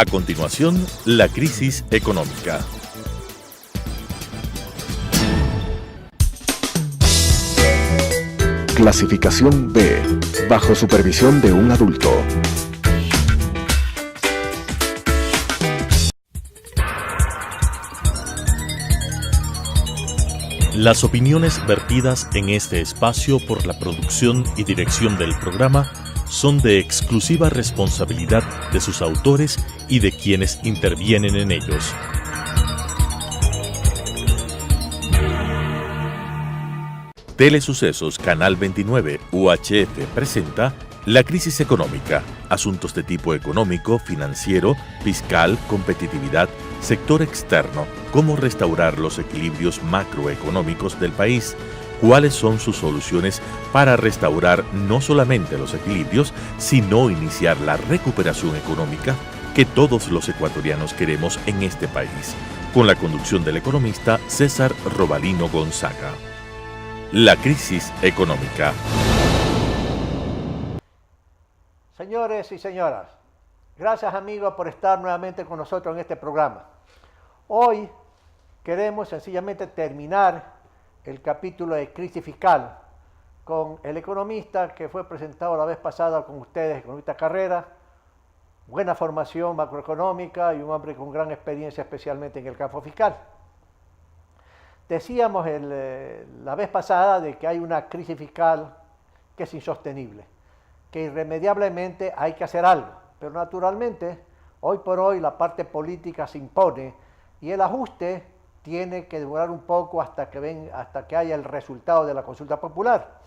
A continuación, la crisis económica. Clasificación B, bajo supervisión de un adulto. Las opiniones vertidas en este espacio por la producción y dirección del programa son de exclusiva responsabilidad de sus autores y de quienes intervienen en ellos. Telesucesos Canal 29 UHF presenta La crisis económica, asuntos de tipo económico, financiero, fiscal, competitividad, sector externo, cómo restaurar los equilibrios macroeconómicos del país, cuáles son sus soluciones para restaurar no solamente los equilibrios, sino iniciar la recuperación económica que todos los ecuatorianos queremos en este país, con la conducción del economista César Robalino Gonzaga. La crisis económica. Señores y señoras, gracias amigos por estar nuevamente con nosotros en este programa. Hoy queremos sencillamente terminar el capítulo de crisis fiscal con el economista que fue presentado la vez pasada con ustedes, economista Carrera, buena formación macroeconómica y un hombre con gran experiencia especialmente en el campo fiscal. Decíamos la vez pasada de que hay una crisis fiscal que es insostenible, que irremediablemente hay que hacer algo, pero naturalmente hoy por hoy la parte política se impone y el ajuste tiene que demorar un poco hasta que haya el resultado de la consulta popular.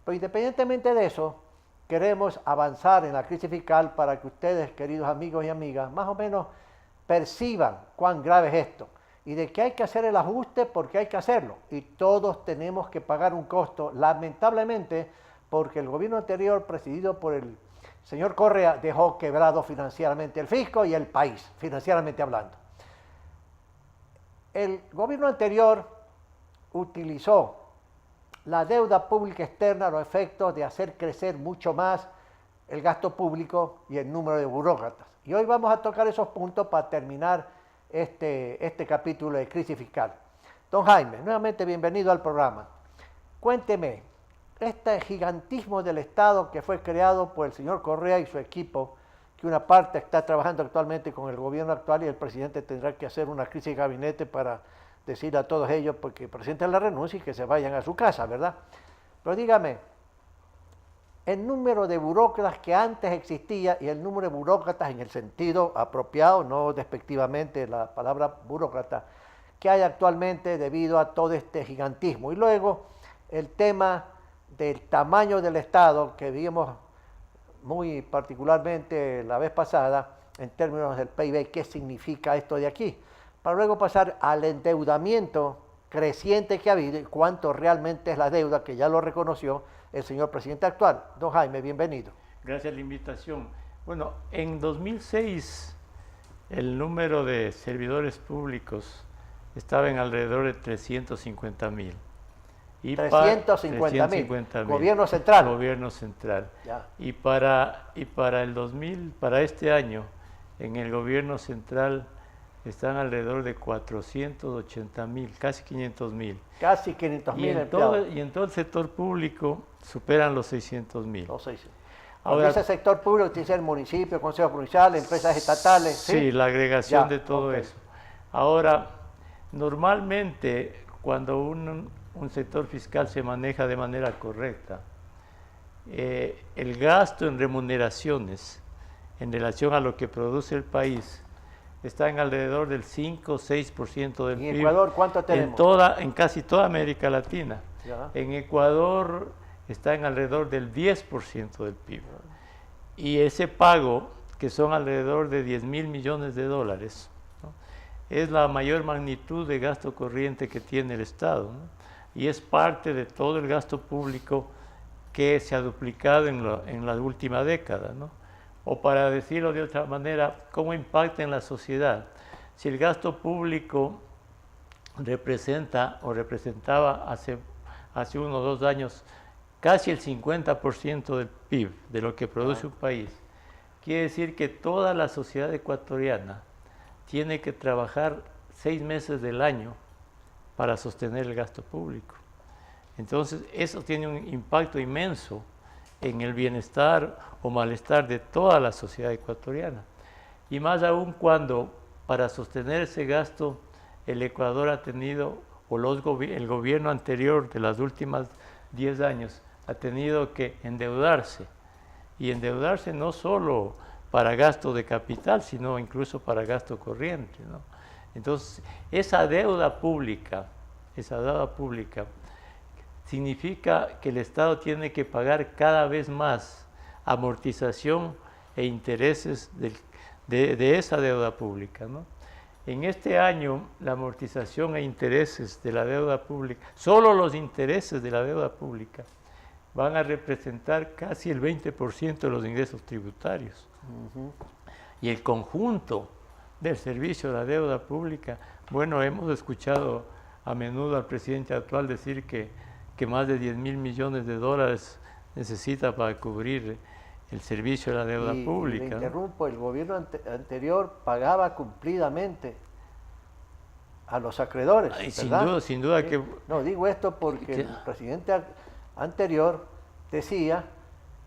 Pero independientemente de eso, queremos avanzar en la crisis fiscal para que ustedes, queridos amigos y amigas, más o menos perciban cuán grave es esto y de que hay que hacer el ajuste porque hay que hacerlo y todos tenemos que pagar un costo, lamentablemente, porque el gobierno anterior, presidido por el señor Correa, dejó quebrado financieramente el fisco y el país, financieramente hablando. El gobierno anterior utilizó la deuda pública externa a los efectos de hacer crecer mucho más el gasto público y el número de burócratas. Y hoy vamos a tocar esos puntos para terminar este capítulo de crisis fiscal. Don Jaime, nuevamente bienvenido al programa. Cuénteme, este gigantismo del Estado que fue creado por el señor Correa y su equipo, que una parte está trabajando actualmente con el gobierno actual y el presidente tendrá que hacer una crisis de gabinete para decir a todos ellos porque presenten la renuncia y que se vayan a su casa, ¿verdad? Pero dígame, el número de burócratas que antes existía y el número de burócratas en el sentido apropiado, no despectivamente la palabra burócrata, que hay actualmente debido a todo este gigantismo. Y luego el tema del tamaño del Estado, que vimos muy particularmente la vez pasada, en términos del PIB, qué significa esto de aquí, para luego pasar al endeudamiento creciente que ha habido y cuánto realmente es la deuda, que ya lo reconoció el señor presidente actual. Don Jaime, bienvenido. Gracias por la invitación. Bueno, en 2006 el número de servidores públicos estaba en alrededor de 350,000. 350,000. Gobierno central. Gobierno central. Ya. Y para este año, en el gobierno central están alrededor de 480,000, casi 500,000. Casi 500,000 empleados. Y en todo el sector público superan los 600,000. Los 600. Ahora, ese sector público tiene que ser municipio, consejos provinciales, empresas estatales. Sí, la agregación de todo eso. Ahora, normalmente cuando un sector fiscal se maneja de manera correcta, el gasto en remuneraciones en relación a lo que produce el país está en alrededor del 5 o 6% del PIB. ¿En Ecuador cuánto tenemos? En casi toda América Latina. Ya. En Ecuador está en alrededor del 10% del PIB. Y ese pago, que son alrededor de 10,000 millones de dólares, ¿no?, es la mayor magnitud de gasto corriente que tiene el Estado, ¿no?, y es parte de todo el gasto público que se ha duplicado en la última década, ¿no? O para decirlo de otra manera, ¿cómo impacta en la sociedad? Si el gasto público representa o representaba hace 1 o 2 años casi el 50% del PIB, de lo que produce un país, quiere decir que toda la sociedad ecuatoriana tiene que trabajar 6 meses del año para sostener el gasto público. Entonces, eso tiene un impacto inmenso en el bienestar o malestar de toda la sociedad ecuatoriana. Y más aún cuando para sostener ese gasto el Ecuador ha tenido, o el gobierno anterior de las últimas 10 años, ha tenido que endeudarse. Y endeudarse no solo para gasto de capital, sino incluso para gasto corriente, ¿no? Entonces, esa deuda pública significa que el Estado tiene que pagar cada vez más amortización e intereses de esa deuda pública, ¿no? En este año, la amortización e intereses de la deuda pública, solo los intereses de la deuda pública, van a representar casi el 20% de los ingresos tributarios. Y el conjunto del servicio de la deuda pública, bueno, hemos escuchado a menudo al presidente actual decir que más de 10.000 millones de dólares necesita para cubrir el servicio de la deuda pública. Y le interrumpo, el gobierno anterior pagaba cumplidamente a los acreedores. Ay, ¿verdad? sin duda que... No, digo esto porque el presidente anterior decía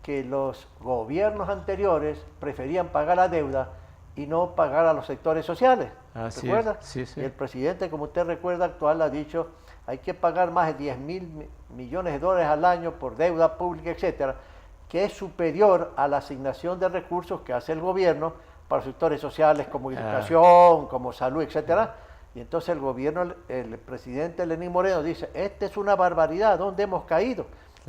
que los gobiernos anteriores preferían pagar la deuda y no pagar a los sectores sociales. ¿Recuerda? Sí, sí. Y el presidente, como usted recuerda, actual ha dicho hay que pagar más de 10.000 millones de dólares al año por deuda pública, etcétera, que es superior a la asignación de recursos que hace el gobierno para sectores sociales como educación, como salud, etcétera. Y entonces el gobierno, el presidente Lenín Moreno dice, esta es una barbaridad, ¿dónde hemos caído?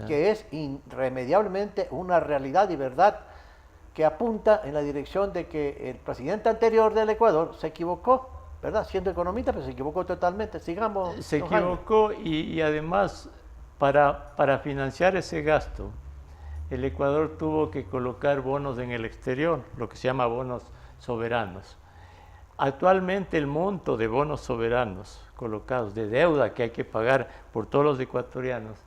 Que es irremediablemente una realidad y verdad que apunta en la dirección de que el presidente anterior del Ecuador se equivocó, ¿verdad? Siendo economista, pero se equivocó totalmente. Sigamos. Se equivocó y además para financiar ese gasto, el Ecuador tuvo que colocar bonos en el exterior, lo que se llama bonos soberanos. Actualmente el monto de bonos soberanos colocados, de deuda que hay que pagar por todos los ecuatorianos,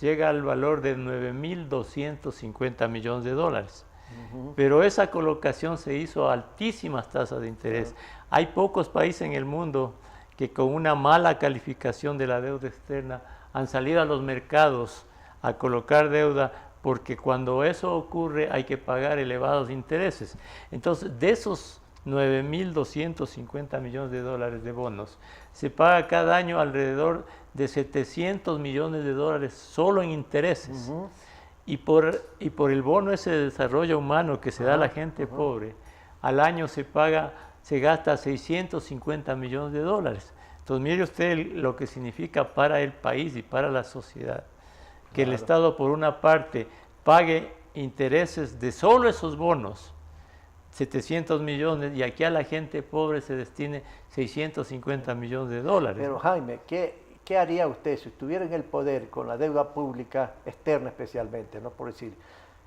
llega al valor de 9.250 millones de dólares. Pero esa colocación se hizo a altísimas tasas de interés. Hay pocos países en el mundo que con una mala calificación de la deuda externa han salido a los mercados a colocar deuda, porque cuando eso ocurre hay que pagar elevados intereses. Entonces, de esos 9.250 millones de dólares de bonos, se paga cada año alrededor de 700 millones de dólares solo en intereses. Y por el bono ese de desarrollo humano que se da a la gente pobre, al año se gasta 650 millones de dólares. Entonces mire usted lo que significa para el país y para la sociedad, que el Estado por una parte pague intereses de solo esos bonos, 700 millones, y aquí a la gente pobre se destine 650 millones de dólares. Pero Jaime, ¿qué haría usted si estuviera en el poder con la deuda pública externa especialmente, no por decir?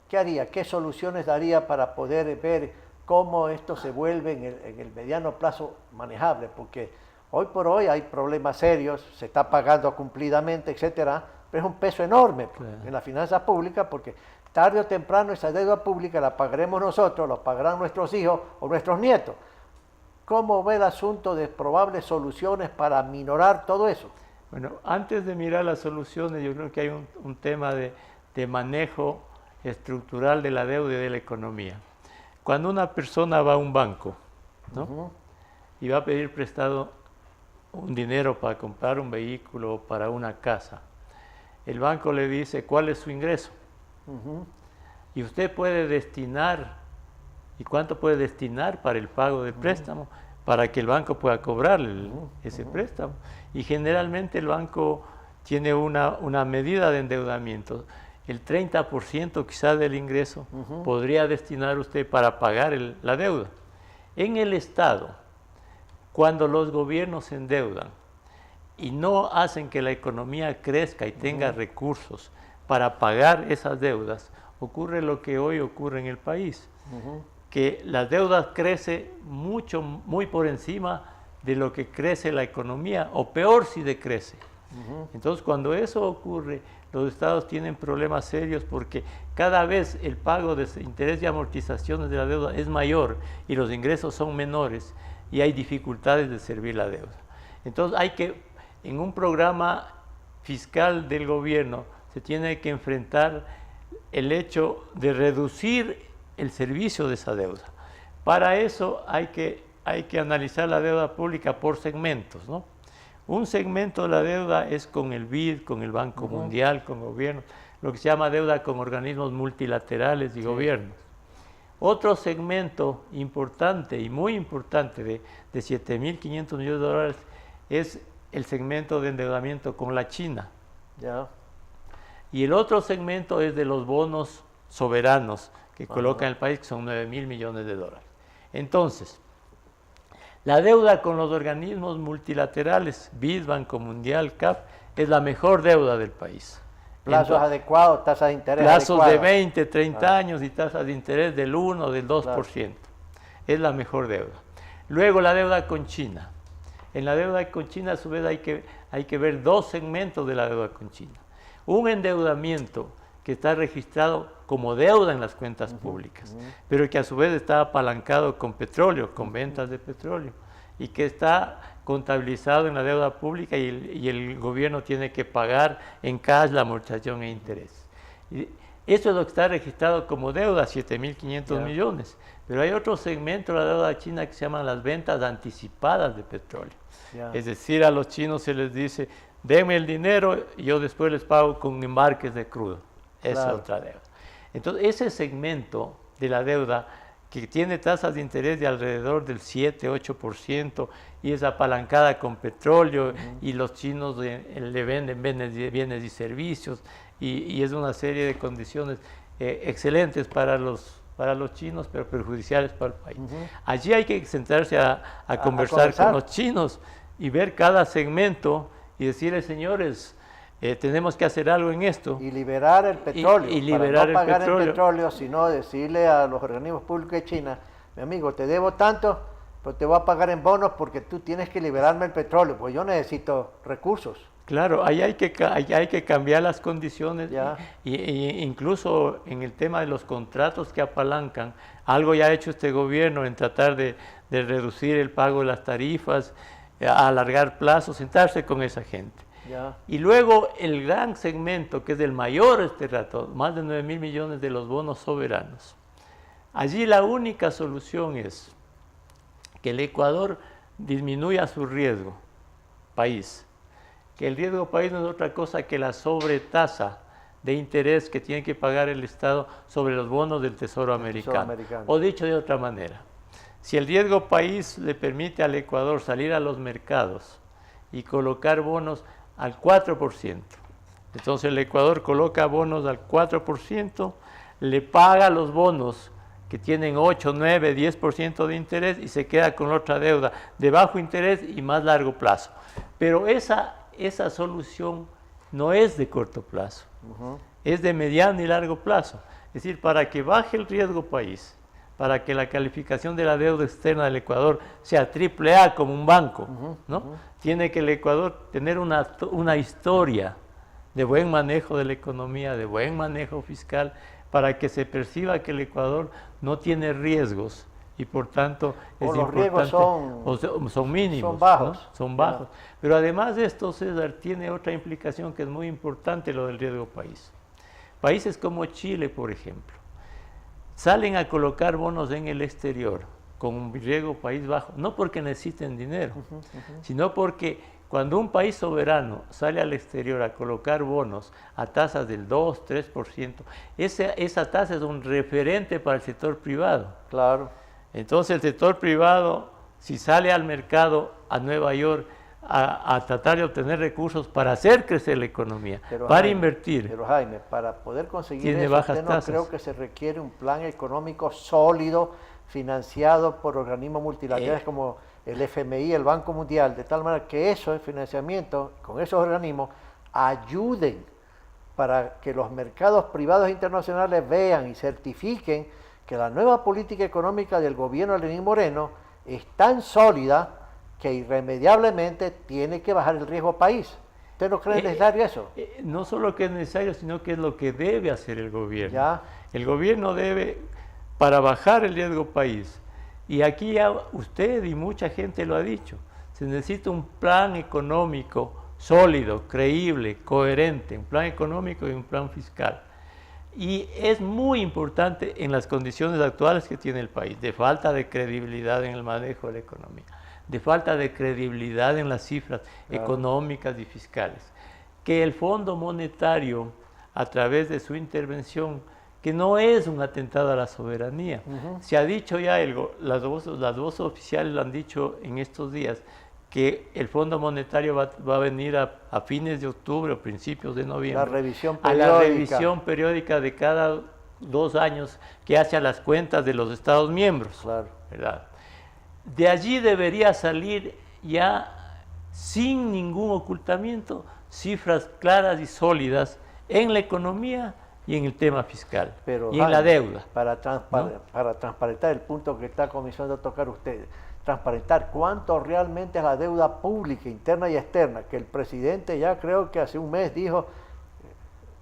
¿Qué haría? ¿Qué soluciones daría para poder ver cómo esto se vuelve en el mediano plazo manejable? Porque hoy por hoy hay problemas serios, se está pagando cumplidamente, etcétera, pero es un peso enorme en las finanzas públicas, porque tarde o temprano esa deuda pública la pagaremos nosotros, la pagarán nuestros hijos o nuestros nietos. ¿Cómo ve el asunto de probables soluciones para minorar todo eso? Bueno, antes de mirar las soluciones, yo creo que hay un tema de manejo estructural de la deuda y de la economía. Cuando una persona va a un banco, ¿no? Y va a pedir prestado un dinero para comprar un vehículo o para una casa, el banco le dice cuál es su ingreso. Y usted puede destinar, ¿y cuánto puede destinar para el pago del préstamo? Para que el banco pueda cobrar ese préstamo. Y generalmente el banco tiene una medida de endeudamiento. El 30% quizás del ingreso podría destinar usted para pagar la deuda. En el Estado, cuando los gobiernos se endeudan y no hacen que la economía crezca y tenga recursos para pagar esas deudas, ocurre lo que hoy ocurre en el país. Que las deudas crecen muy por encima de lo que crece la economía, o peor si decrece. Entonces, cuando eso ocurre, los estados tienen problemas serios porque cada vez el pago de interés y amortizaciones de la deuda es mayor y los ingresos son menores y hay dificultades de servir la deuda. Entonces hay que, en un programa fiscal del gobierno, se tiene que enfrentar el hecho de reducir el servicio de esa deuda. Para eso hay que analizar la deuda pública por segmentos, ¿no? Un segmento de la deuda es con el BID, con el Banco Mundial, con gobiernos, lo que se llama deuda con organismos multilaterales y gobiernos. Otro segmento importante y muy importante de 7.500 millones de dólares es el segmento de endeudamiento con la China. Ya. Y el otro segmento es de los bonos soberanos que coloca el país, que son 9.000 millones de dólares. Entonces, la deuda con los organismos multilaterales, BID, Banco Mundial, CAF, es la mejor deuda del país. Plazos adecuados, tasas de interés plazos adecuadas. de 20, 30 años y tasas de interés del 1 o del 2%. Claro. Es la mejor deuda. Luego la deuda con China. En la deuda con China, a su vez, hay que ver dos segmentos de la deuda con China. Un endeudamiento que está registrado como deuda en las cuentas públicas, pero que a su vez está apalancado con petróleo, con ventas de petróleo, y que está contabilizado en la deuda pública y el gobierno tiene que pagar en cash la amortización e interés. Y eso es lo que está registrado como deuda, 7.500 millones. Pero hay otro segmento de la deuda china que se llaman las ventas anticipadas de petróleo. Es decir, a los chinos se les dice, denme el dinero y yo después les pago con embarques de crudo. Esa es otra deuda. Entonces, ese segmento de la deuda que tiene tasas de interés de alrededor del 7-8% y es apalancada con petróleo y los chinos le venden bienes y servicios y es una serie de condiciones excelentes para los chinos, pero perjudiciales para el país. Allí hay que sentarse a conversar con los chinos y ver cada segmento y decirles, señores, tenemos que hacer algo en esto. Y liberar el petróleo. Y liberar para no pagar el petróleo, sino decirle a los organismos públicos de China, mi amigo, te debo tanto, pero te voy a pagar en bonos porque tú tienes que liberarme el petróleo, pues yo necesito recursos. Claro, ahí hay que cambiar las condiciones y incluso en el tema de los contratos que apalancan, algo ya ha hecho este gobierno en tratar de reducir el pago de las tarifas, alargar plazos, sentarse con esa gente. Y luego el gran segmento, que es el mayor este rato, más de 9.000 millones de los bonos soberanos. Allí la única solución es que el Ecuador disminuya su riesgo país. Que el riesgo país no es otra cosa que la sobretasa de interés que tiene que pagar el Estado sobre los bonos del Tesoro americano. O dicho de otra manera, si el riesgo país le permite al Ecuador salir a los mercados y colocar bonos al 4%. Entonces el Ecuador coloca bonos al 4%, le paga los bonos que tienen 8, 9, 10% de interés y se queda con otra deuda de bajo interés y más largo plazo. Pero esa solución no es de corto plazo, es de mediano y largo plazo. Es decir, para que baje el riesgo país, para que la calificación de la deuda externa del Ecuador sea AAA como un banco, ¿no? Tiene que el Ecuador tener una historia de buen manejo de la economía, de buen manejo fiscal, para que se perciba que el Ecuador no tiene riesgos y por tanto es importante, los riesgos son mínimos, son bajos. ¿no? Son bajos. Pero además de esto, César, tiene otra implicación que es muy importante, lo del riesgo país. Países como Chile, por ejemplo, salen a colocar bonos en el exterior con un riesgo país bajo, no porque necesiten dinero, sino porque cuando un país soberano sale al exterior a colocar bonos a tasas del 2, 3%, esa tasa es un referente para el sector privado. Claro. Entonces el sector privado, si sale al mercado a Nueva York a tratar de obtener recursos para hacer crecer la economía, para Jaime, invertir. Pero Jaime, para poder conseguir tiene eso, bajas usted no tasas. creo que se requiere un plan económico sólido, financiado por organismos multilaterales como el FMI, el Banco Mundial, de tal manera que esos financiamientos con esos organismos ayuden para que los mercados privados internacionales vean y certifiquen que la nueva política económica del gobierno de Lenín Moreno es tan sólida que irremediablemente tiene que bajar el riesgo país. ¿Usted no cree necesario eso? No solo que es necesario, sino que es lo que debe hacer el gobierno. Ya. El gobierno debe, para bajar el riesgo país, y aquí ya usted y mucha gente lo ha dicho, se necesita un plan económico sólido, creíble, coherente, un plan económico y un plan fiscal. Y es muy importante en las condiciones actuales que tiene el país, de falta de credibilidad en el manejo de la economía, de falta de credibilidad en las cifras económicas y fiscales, que el Fondo Monetario, a través de su intervención, que no es un atentado a la soberanía, se ha dicho ya, las voces oficiales lo han dicho en estos días, que el Fondo Monetario va a venir a fines de octubre o principios de noviembre La revisión periódica. a la revisión periódica de cada 2 años que hace a las cuentas de los Estados miembros. Claro. ¿Verdad? De allí debería salir ya sin ningún ocultamiento cifras claras y sólidas en la economía y en el tema fiscal Pero, y en la deuda. Para transparentar el punto que está comenzando a tocar usted, transparentar cuánto realmente es la deuda pública, interna y externa, que el presidente ya creo que hace un mes dijo,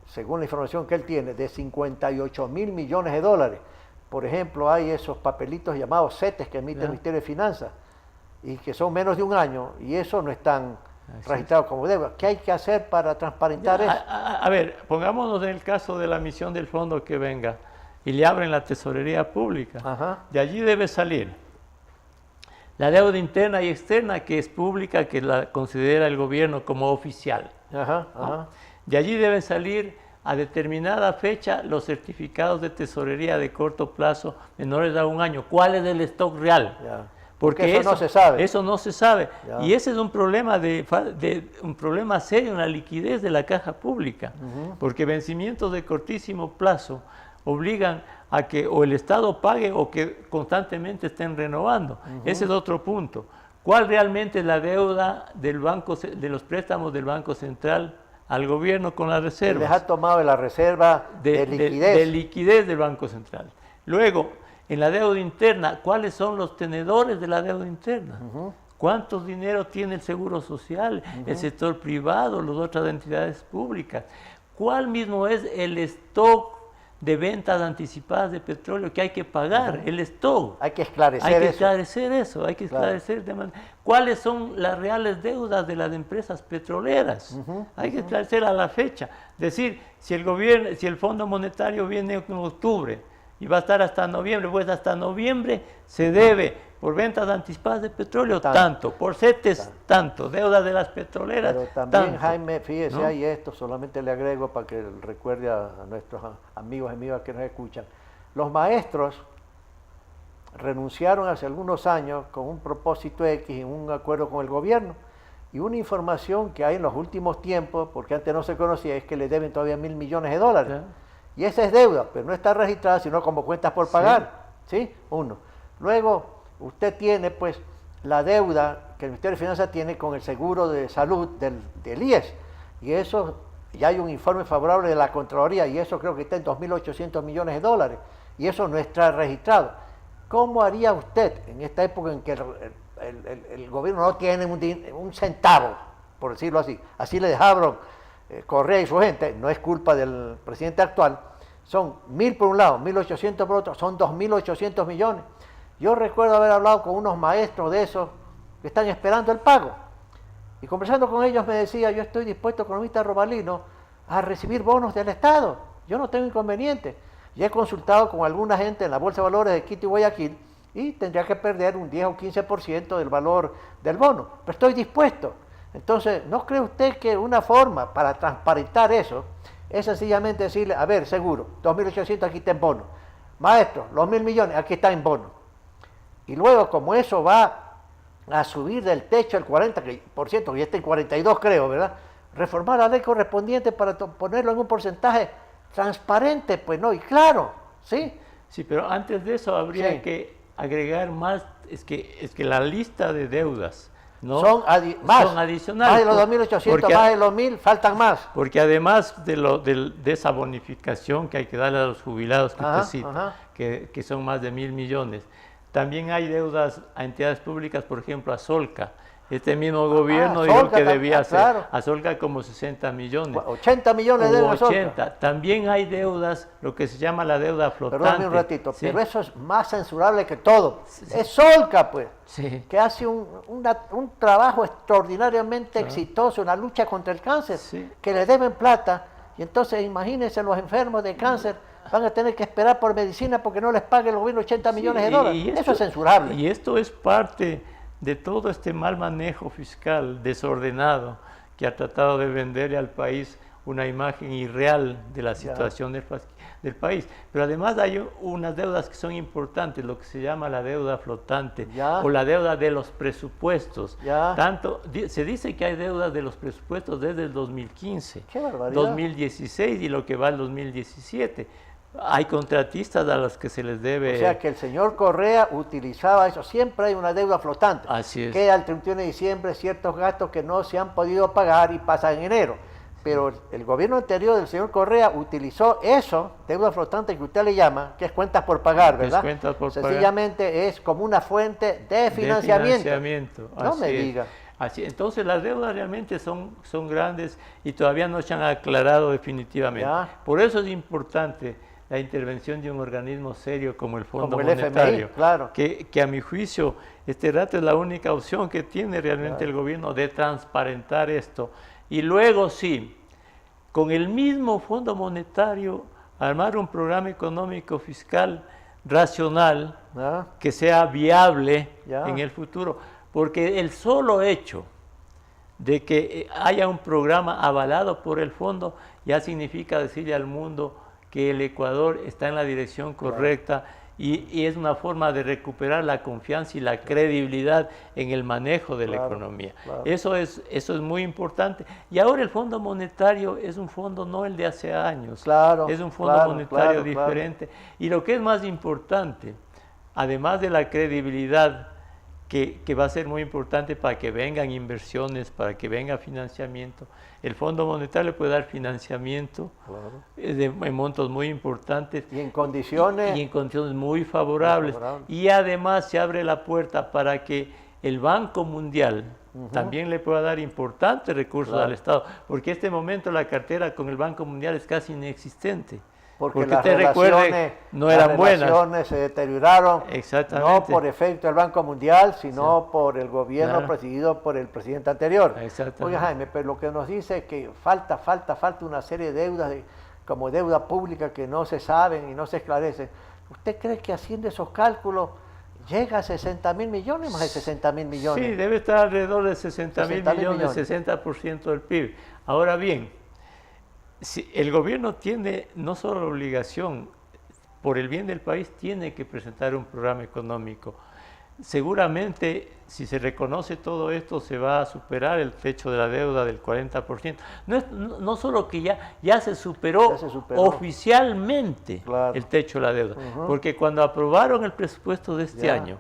según la información que él tiene, de 58.000 millones de dólares. Por ejemplo, hay esos papelitos llamados CETES que emite el Ministerio de Finanzas y que son menos de un año y eso no están registrados como deuda. ¿Qué hay que hacer para transparentar eso? A ver, pongámonos en el caso de la misión del fondo que venga y le abren la tesorería pública. Ajá. De allí debe salir la deuda interna y externa, que es pública, que la considera el gobierno como oficial. Ajá, ¿no? ajá. De allí deben salir a determinada fecha los certificados de tesorería de corto plazo menores a un año. ¿Cuál es el stock real? Ya. Porque eso no se sabe. Eso no se sabe. Ya. Y ese es un problema, un problema serio en la liquidez de la caja pública. Porque vencimientos de cortísimo plazo obligan a que o el Estado pague o que constantemente estén renovando. Ese es otro punto. ¿Cuál realmente es la deuda del banco, de los préstamos del Banco Central al gobierno con las reservas? Les ha tomado de la reserva de liquidez. De liquidez del Banco Central. Luego, en la deuda interna, ¿cuáles son los tenedores de la deuda interna? ¿Cuántos dinero tiene el Seguro Social, el sector privado, las otras entidades públicas? ¿Cuál mismo es el stock de ventas anticipadas de petróleo que hay que pagar? El stock. Hay que esclarecer Hay que eso. esclarecer eso, hay que esclarecer cuáles son las reales deudas de las empresas petroleras. Hay que esclarecer a la fecha. Decir, si el gobierno, si el Fondo Monetario viene en octubre y va a estar hasta noviembre, pues hasta noviembre se debe por ventas anticipadas de petróleo tanto, por CETES tanto, deudas de las petroleras Pero también, tanto, Jaime, fíjese, ¿no? hay esto, solamente le agrego para que recuerde a nuestros amigos y amigas que nos escuchan. Los maestros renunciaron hace algunos años con un propósito X en un acuerdo con el gobierno. Y una información que hay en los últimos tiempos, porque antes no se conocía, es que le deben todavía 1.000 millones de dólares. Ya. Y esa es deuda, pero no está registrada, sino como cuentas por pagar. ¿Sí? Uno. Luego, usted tiene pues la deuda que el Ministerio de Finanzas tiene con el seguro de salud del IES. Y eso, ya hay un informe favorable de la Contraloría, y eso creo que está en 2.800 millones de dólares. Y eso no está registrado. ¿Cómo haría usted en esta época en que el gobierno no tiene un centavo, por decirlo así? Así le dejaron Correa y su gente, no es culpa del presidente actual. Son 1.000 por un lado, 1.800 por otro, son 2.800 millones. Yo recuerdo haber hablado con unos maestros de esos que están esperando el pago. Y conversando con ellos me decía, yo estoy dispuesto, economista Robalino, a recibir bonos del Estado. Yo no tengo inconveniente. Ya he consultado con alguna gente en la Bolsa de Valores de Quito y Guayaquil y tendría que perder un 10 o 15% del valor del bono. Pero estoy dispuesto. Entonces, ¿no cree usted que una forma para transparentar eso es sencillamente decirle, a ver, seguro, 2.800 aquí está en bono. Maestro, los 1.000 millones aquí está en bono. Y luego, como eso va a subir del techo el 40%, que ya está en 42 creo, ¿verdad? Reformar la ley correspondiente para ponerlo en un porcentaje transparente, pues no, y claro, ¿sí? Sí, pero antes de eso habría que agregar más, es que la lista de deudas, ¿no? Son adicionales. Más de los 2.800, más de los 1.000, faltan más. Porque además de esa bonificación que hay que darle a los jubilados que usted cita, que son más de 1.000 millones, también hay deudas a entidades públicas, por ejemplo a Solca, Este mismo gobierno dijo Solca que debía hacer claro. a Solca como 60 millones. 80 millones de euros. 80. También hay deudas, lo que se llama la deuda flotante. Perdóname un ratito, Sí. pero eso es más censurable que todo. Es Solca, pues, Sí. que hace un trabajo extraordinariamente exitoso en la lucha contra el cáncer, Sí. que le deben plata. Y entonces imagínense, los enfermos de cáncer van a tener que esperar por medicina porque no les pague el gobierno 80 millones de dólares. Eso es censurable. Y esto es parte de todo este mal manejo fiscal desordenado que ha tratado de venderle al país una imagen irreal de la situación del país. Pero además hay unas deudas que son importantes, lo que se llama la deuda flotante o la deuda de los presupuestos. Se dice que hay deudas de los presupuestos desde el 2015, ¡Qué barbaridad! 2016 y lo que va al 2017. Hay contratistas a los que se les debe... O sea que el señor Correa utilizaba eso. Siempre hay una deuda flotante. Así es. Queda al 31 de diciembre ciertos gastos que no se han podido pagar y pasan en enero. Pero el gobierno anterior del señor Correa utilizó eso, deuda flotante que usted le llama, que es cuentas por pagar, ¿verdad? Cuentas por Sencillamente es como una fuente de financiamiento. No me diga. Así, entonces las deudas realmente son grandes y todavía no se han aclarado definitivamente. Por eso es importante la intervención de un organismo serio como el Fondo Monetario, FMI, claro. que a mi juicio este rato es la única opción que tiene realmente el gobierno de transparentar esto. Y luego sí, con el mismo Fondo Monetario, armar un programa económico fiscal racional que sea viable en el futuro. Porque el solo hecho de que haya un programa avalado por el fondo ya significa decirle al mundo que el Ecuador está en la dirección correcta y es una forma de recuperar la confianza y la credibilidad en el manejo de la economía. Eso es muy importante. Y ahora el Fondo Monetario es un fondo no el de hace años, es un fondo monetario diferente. Y lo que es más importante, además de la credibilidad, que va a ser muy importante para que vengan inversiones, para que venga financiamiento. El Fondo Monetario le puede dar financiamiento en montos muy importantes. Y en condiciones... Y en condiciones muy favorables. Y además se abre la puerta para que el Banco Mundial también le pueda dar importantes recursos al Estado. Porque en este momento la cartera con el Banco Mundial es casi inexistente. Porque las relaciones no eran buenas. Se deterioraron, no por efecto del Banco Mundial, sino por el gobierno presidido por el presidente anterior. Oiga, Jaime, pero lo que nos dice es que falta una serie de deudas, como deuda pública, que no se saben y no se esclarecen. ¿Usted cree que haciendo esos cálculos llega a 60.000 millones, más de 60.000 millones? Sí, debe estar alrededor de 60.000 millones, 60% del PIB. Ahora bien, si el gobierno tiene no solo la obligación, por el bien del país, tiene que presentar un programa económico. Seguramente, si se reconoce todo esto, se va a superar el techo de la deuda del 40%. No solo que ya se superó oficialmente el techo de la deuda, porque cuando aprobaron el presupuesto de este año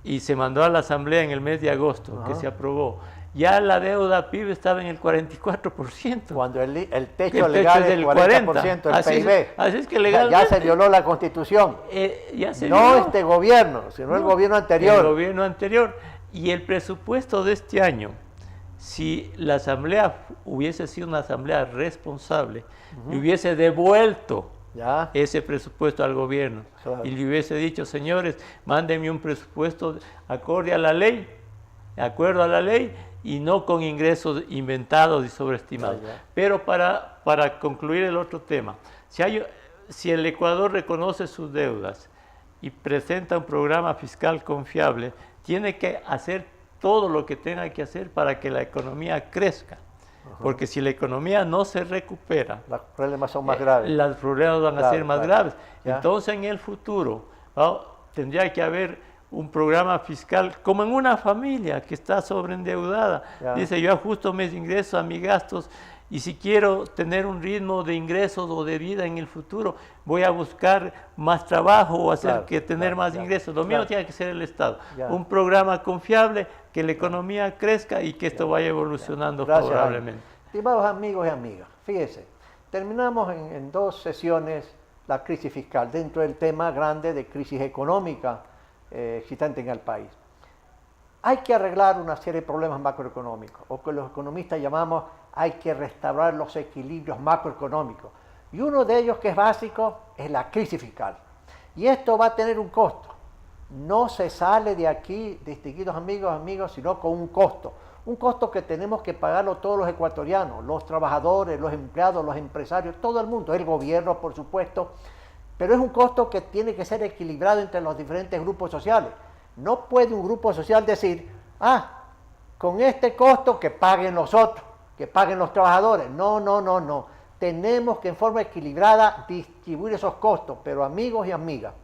y se mandó a la Asamblea en el mes de agosto, que se aprobó, ya la deuda PIB estaba en el 44%. Cuando el techo legal es el 40% del PIB. Así es que legalmente... Ya se violó la Constitución. No este gobierno, sino el gobierno anterior. El gobierno anterior. Y el presupuesto de este año, si la Asamblea hubiese sido una Asamblea responsable, y hubiese devuelto ese presupuesto al gobierno, y le hubiese dicho, señores, mándenme un presupuesto acorde a la ley, de acuerdo a la ley, y no con ingresos inventados y sobreestimados. Pero para concluir el otro tema, si el Ecuador reconoce sus deudas y presenta un programa fiscal confiable, tiene que hacer todo lo que tenga que hacer para que la economía crezca. Porque si la economía no se recupera, los problemas son más graves. Los problemas van a ser más graves. Entonces en el futuro tendría que haber un programa fiscal, como en una familia que está sobreendeudada. Dice, yo ajusto mis ingresos a mis gastos y si quiero tener un ritmo de ingresos o de vida en el futuro, voy a buscar más trabajo o hacer tener más ingresos. Lo mismo tiene que ser el Estado. Un programa confiable, que la economía crezca y que esto vaya evolucionando favorablemente. Estimados amigos y amigas, fíjense, terminamos en 2 sesiones la crisis fiscal, dentro del tema grande de crisis económica existente en el país. hay que arreglar una serie de problemas macroeconómicos, o que los economistas llamamos hay que restaurar los equilibrios macroeconómicos. Y uno de ellos que es básico es la crisis fiscal. Y esto va a tener un costo. No se sale de aquí, distinguidos amigos, sino con un costo. Un costo que tenemos que pagarlo todos los ecuatorianos, los trabajadores, los empleados, los empresarios, todo el mundo, el gobierno por supuesto, pero es un costo que tiene que ser equilibrado entre los diferentes grupos sociales. No puede un grupo social decir, con este costo que paguen los otros, que paguen los trabajadores. No. Tenemos que en forma equilibrada distribuir esos costos, pero amigos y amigas,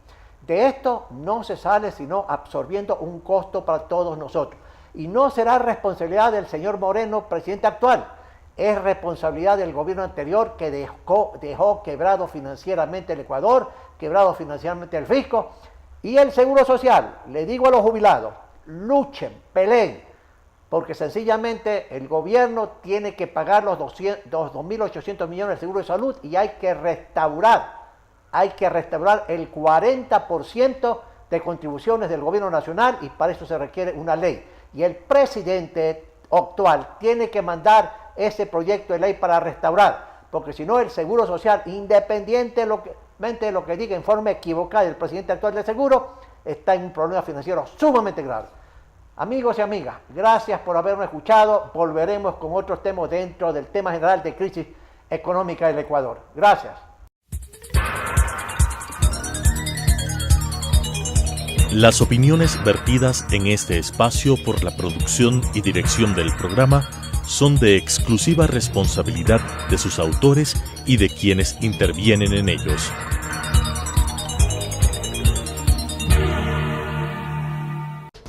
de esto no se sale sino absorbiendo un costo para todos nosotros. Y no será responsabilidad del señor Moreno, presidente actual, es responsabilidad del gobierno anterior que dejó quebrado financieramente el Ecuador, quebrado financieramente el fisco y el seguro social. Le digo a los jubilados, luchen, peleen, porque sencillamente el gobierno tiene que pagar los 2.800 millones de seguro de salud y hay que restaurar el 40% de contribuciones del gobierno nacional y para eso se requiere una ley. Y el presidente actual tiene que mandar ese proyecto de ley para restaurar, porque si no el seguro social, independientemente de lo que diga en forma equivocada el presidente actual del seguro, está en un problema financiero sumamente grave. Amigos y amigas, gracias por haberme escuchado. Volveremos con otros temas dentro del tema general de crisis económica del Ecuador. Gracias. Las opiniones vertidas en este espacio por la producción y dirección del programa son de exclusiva responsabilidad de sus autores y de quienes intervienen en ellos.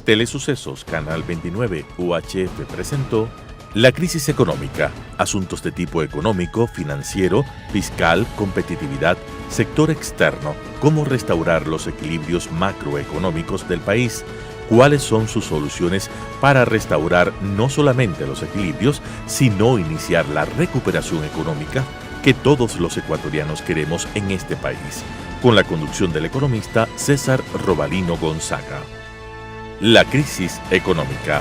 Telesucesos Canal 29 UHF presentó La crisis económica, asuntos de tipo económico, financiero, fiscal, competitividad, sector externo, cómo restaurar los equilibrios macroeconómicos del país, cuáles son sus soluciones para restaurar no solamente los equilibrios, sino iniciar la recuperación económica que todos los ecuatorianos queremos en este país, con la conducción del economista César Robalino Gonzaga. La crisis económica.